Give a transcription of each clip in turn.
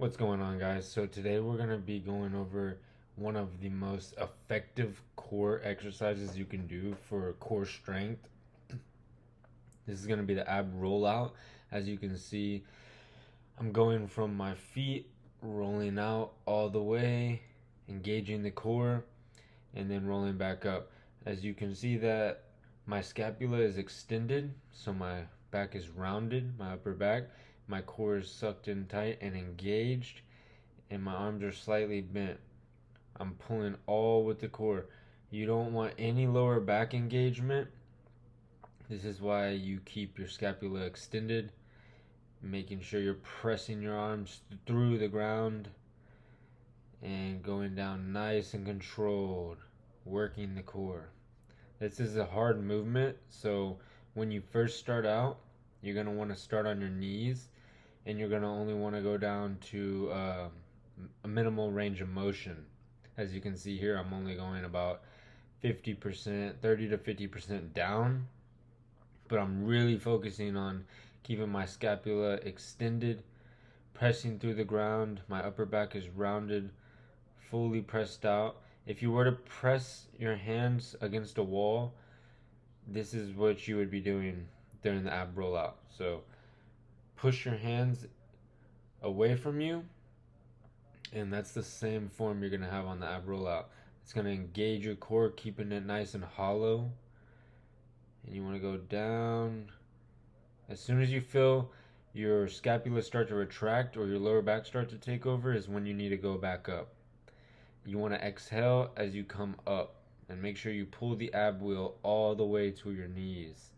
What's going on, guys? So today we're going to be going over one of the most effective core exercises you can do for core strength. This is going to be the ab rollout. As you can see, I'm going from my feet, rolling out all the way, engaging the core, and then rolling back up. As you can see that my scapula is extended, so my back is rounded, my upper back. My core is sucked in tight and engaged, and my arms are slightly bent. I'm pulling all with the core. You don't want any lower back engagement. This is why you keep your scapula extended, making sure you're pressing your arms through the ground and going down nice and controlled, working the core. This is a hard movement, so when you first start out, you're going to want to start on your knees, and you're going to only want to go down to a minimal range of motion. As you can see here, I'm only going about 50%, 30 to 50% down, but I'm really focusing on keeping my scapula extended, pressing through the ground. My upper back is rounded, fully pressed out. If you were to press your hands against a wall, this is what you would be doing during the ab rollout. So push your hands away from you, and that's the same form you're going to have on the ab rollout. It's going to engage your core, keeping it nice and hollow. And you want to go down. As soon as you feel your scapula start to retract or your lower back start to take over is when you need to go back up. You want to exhale as you come up, and make sure you pull the ab wheel all the way to your knees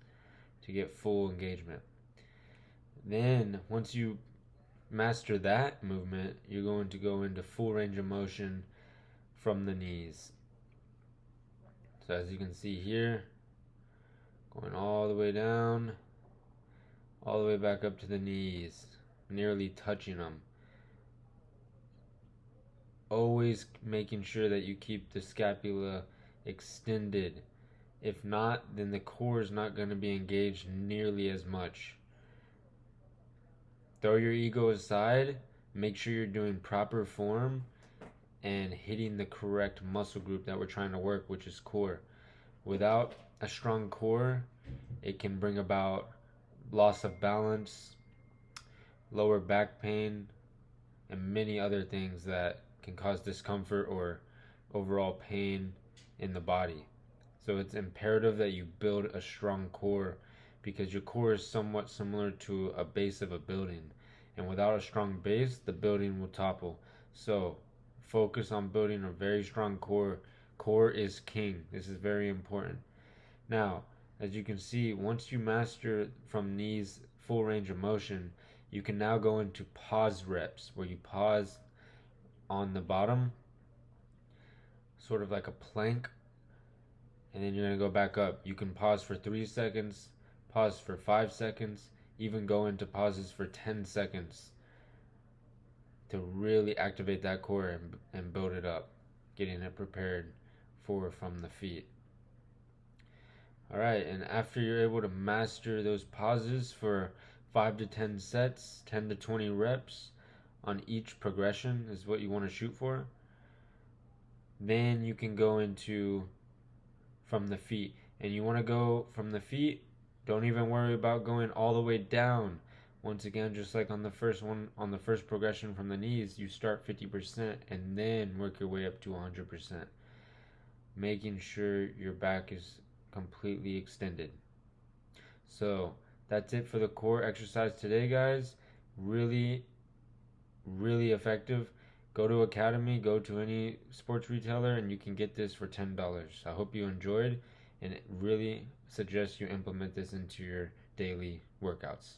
to get full engagement. Then once you master that movement, you're going to go into full range of motion from the knees. So as you can see here, going all the way down, all the way back up to the knees, nearly touching them. Always making sure that you keep the scapula extended. If not, then the core is not going to be engaged nearly as much. Throw your ego aside, make sure you're doing proper form and hitting the correct muscle group that we're trying to work, which is core. Without a strong core, it can bring about loss of balance, lower back pain, and many other things that can cause discomfort or overall pain in the body. So it's imperative that you build a strong core, because your core is somewhat similar to a base of a building, and without a strong base, the building will topple. So focus on building a very strong core. Core is king. This is very important. Now, as you can see, once you master from knees full range of motion, you can now go into pause reps, where you pause on the bottom, sort of like a plank, and then you're going to go back up. You can pause for 3 seconds, pause for 5 seconds, even go into pauses for 10 seconds to really activate that core and build it up, getting it prepared for from the feet. Alright, and after you're able to master those pauses for 5 to 10 sets, 10 to 20 reps on each progression is what you want to shoot for, then you can go into from the feet. And you want to go from the feet, don't even worry about going all the way down. Once again, just like on the first one, on the first progression from the knees, you start 50% and then work your way up to 100%, making sure your back is completely extended. So that's it for the core exercise today, guys. Really effective. Go to Academy, go to any sports retailer, and you can get this for $10. I hope you enjoyed, and really suggest you implement this into your daily workouts.